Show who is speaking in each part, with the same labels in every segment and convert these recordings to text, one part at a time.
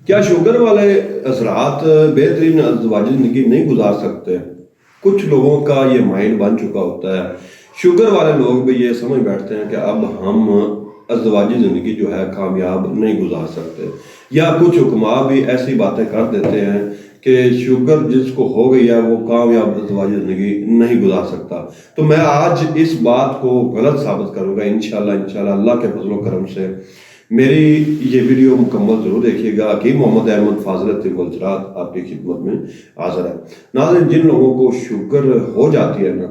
Speaker 1: کیا شوگر والے حضرات بہترین ازدواجی زندگی نہیں گزار سکتے؟ کچھ لوگوں کا یہ مائنڈ بن چکا ہوتا ہے، شوگر والے لوگ بھی یہ سمجھ بیٹھتے ہیں کہ اب ہم ازدواجی زندگی جو ہے کامیاب نہیں گزار سکتے، یا کچھ حکماء بھی ایسی باتیں کر دیتے ہیں کہ شوگر جس کو ہو گئی ہے وہ کامیاب ازدواجی زندگی نہیں گزار سکتا۔ تو میں آج اس بات کو غلط ثابت کروں گا انشاءاللہ اللہ کے فضل و کرم سے۔ میری یہ ویڈیو مکمل ضرور دیکھیے گا۔ حکیم محمد احمد فاضل طب والزراعت آپ کی خدمت میں حاضر ہے۔ ناظرین، جن لوگوں کو شوگر ہو جاتی ہے نا،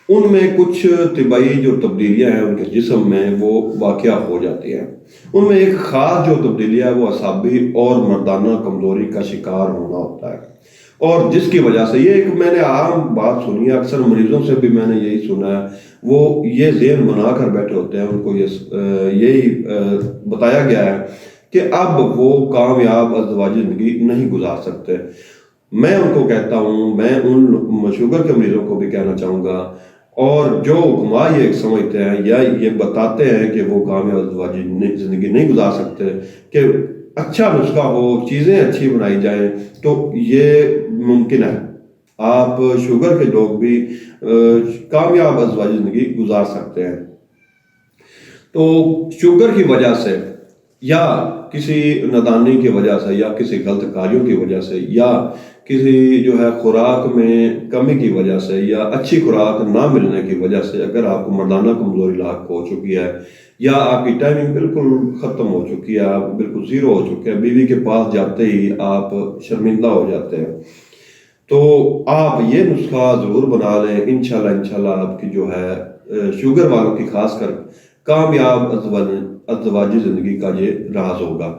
Speaker 1: ان میں کچھ طبی جو تبدیلیاں ہیں ان کے جسم میں وہ واقع ہو جاتی ہیں۔ ان میں ایک خاص جو تبدیلی ہے وہ اعصابی اور مردانہ کمزوری کا شکار ہونا ہوتا ہے، اور جس کی وجہ سے یہ ایک میں نے عام بات سنی ہے، اکثر مریضوں سے بھی میں نے یہی سنا ہے، وہ یہ ذہن بنا کر بیٹھے ہوتے ہیں، ان کو یہی بتایا گیا ہے کہ اب وہ کامیاب ازدواجی زندگی نہیں گزار سکتے۔ میں ان کو کہتا ہوں، میں ان شوگر کے مریضوں کو بھی کہنا چاہوں گا، اور جو حکماء یہ سمجھتے ہیں یا یہ بتاتے ہیں کہ وہ کامیاب ازدواجی زندگی نہیں گزار سکتے، کہ اچھا نسخہ ہو، چیزیں اچھی بنائی جائیں، تو یہ ممکن ہے۔ آپ شوگر کے لوگ بھی کامیاب ازدواجی زندگی گزار سکتے ہیں۔ تو شوگر کی وجہ سے، یا کسی نادانی کی وجہ سے، یا کسی غلط کاریوں کی وجہ سے، یا کسی جو ہے خوراک میں کمی کی وجہ سے، یا اچھی خوراک نہ ملنے کی وجہ سے اگر آپ کو مردانہ کمزوری لاحق ہو چکی ہے، یا آپ کی ٹائمنگ بالکل ختم ہو چکی ہے، آپ بالکل زیرو ہو چکے ہیں، بیوی کے پاس جاتے ہی آپ شرمندہ ہو جاتے ہیں، تو آپ یہ نسخہ ضرور بنا لیں۔ انشاءاللہ آپ کی جو ہے شوگر والوں کی خاص کر کامیاب ازدواجی زندگی کا یہ راز ہوگا۔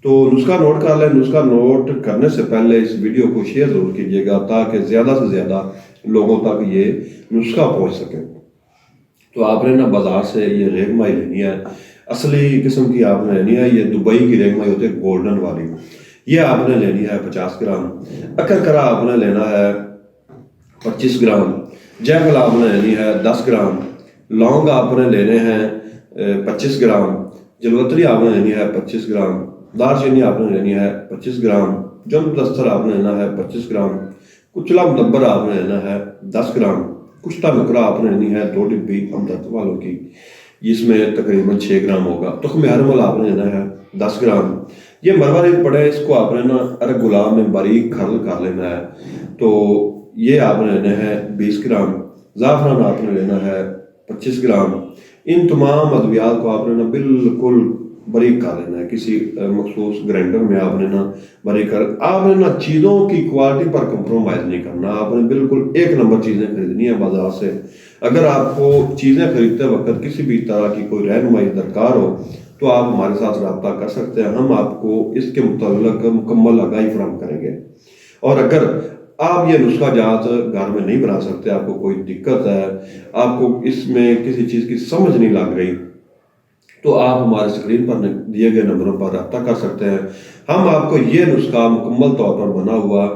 Speaker 1: تو نسخہ نوٹ کر لیں۔ نسخہ نوٹ کرنے سے پہلے اس ویڈیو کو شیئر ضرور کیجیے گا تاکہ زیادہ سے زیادہ لوگوں تک یہ نسخہ پہنچ سکے۔ تو آپ نے نا بازار سے یہ ریگ مائی لینی ہے، اصلی قسم کی آپ نے لینی ہے، یہ دبئی کی ریگ مائی ہوتی ہے گولڈن والی، یہ آپ نے لینی ہے 50 گرام۔ اکرکرا آپ نے لینا ہے 25 گرام، جیفل آپ نے لینی ہے 10 گرام، لونگ آپ نے لینے ہیں 25 گرام، جلوتری آپ نے لینی ہے 25 گرام، دار چینی آپ نے لینی ہے 25 گرام، جم دستر آپ نے لینا ہے 25 گرام، کچلا مدبر آپ نے لینا ہے 10 گرام، کشتہ نکرا آپ نے لینی ہے 2 ڈبی ہمدرد والوں کی، جس میں تقریباً 6 گرام ہوگا، تخم ارمل آپ نے لینا ہے 10 گرام۔ یہ مروارید پڑے، اس کو آپ نے نا ارگ گلاب میں باریک کھرل کر لینا ہے، تو یہ آپ نے لینا ہے 20 گرام۔ زعفران آپ نے لینا ہے 25 گرام۔ ان تمام ادویات کو آپ نے نا بالکل باریک کر لینا ہے، کسی مخصوص گرائنڈر میں آپ نے نا باریک کر، آپ نے نا چیزوں کی کوالٹی پر کمپرومائز نہیں کرنا، آپ نے بالکل ایک نمبر چیزیں خریدنی ہیں بازار سے۔ اگر آپ کو چیزیں خریدتے وقت کسی بھی طرح کی کوئی رہنمائی درکار ہو تو آپ ہمارے ساتھ رابطہ کر سکتے ہیں، ہم آپ کو اس کے متعلق مکمل آگاہی فراہم کریں گے۔ اور اگر آپ یہ نسخہ جات گھر میں نہیں بنا سکتے، آپ کو کوئی دقت ہے، آپ کو اس میں کسی چیز کی سمجھ نہیں لگ رہی، تو آپ ہمارے اسکرین پر دیے گئے نمبروں پر رابطہ کر سکتے ہیں۔ ہم آپ کو یہ نسخہ مکمل طور پر بنا ہوا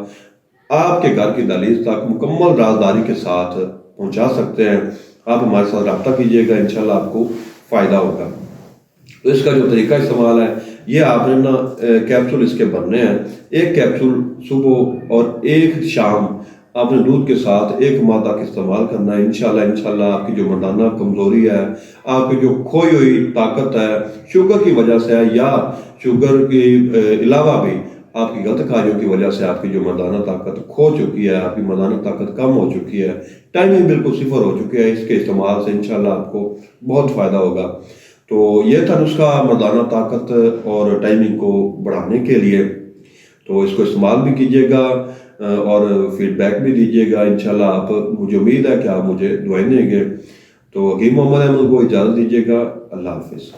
Speaker 1: آپ کے گھر کی دہلیز تک مکمل رازداری کے ساتھ پہنچا سکتے ہیں۔ آپ ہمارے ساتھ رابطہ کیجیے گا، انشاءاللہ آپ کو فائدہ ہوگا۔ تو اس کا جو طریقہ استعمال ہے، یہ آپ نے نا کیپسول اس کے بننے ہیں، ایک کیپسول صبح اور ایک شام آپ نے دودھ کے ساتھ 1 ماہ تک استعمال کرنا ہے۔ انشاءاللہ آپ کی جو مردانہ کمزوری ہے، آپ کی جو کھوئی ہوئی طاقت ہے، شوگر کی وجہ سے ہے یا شوگر کے علاوہ بھی آپ کی غلط کاریوں کی وجہ سے آپ کی جو مردانہ طاقت کھو چکی ہے، آپ کی مردانہ طاقت کم ہو چکی ہے، ٹائمنگ بالکل صفر ہو چکی ہے، اس کے استعمال سے انشاءاللہ آپ کو بہت فائدہ ہوگا۔ تو یہ تھا نسخہ مردانہ طاقت اور ٹائمنگ کو بڑھانے کے لیے، تو اس کو استعمال بھی کیجیے گا اور فیڈ بیک بھی دیجیے گا۔ انشاءاللہ آپ، مجھے امید ہے کہ آپ مجھے دعائیں دیں گے۔ تو حکیم محمد احمد کو اجازت دیجیے گا، اللہ حافظ۔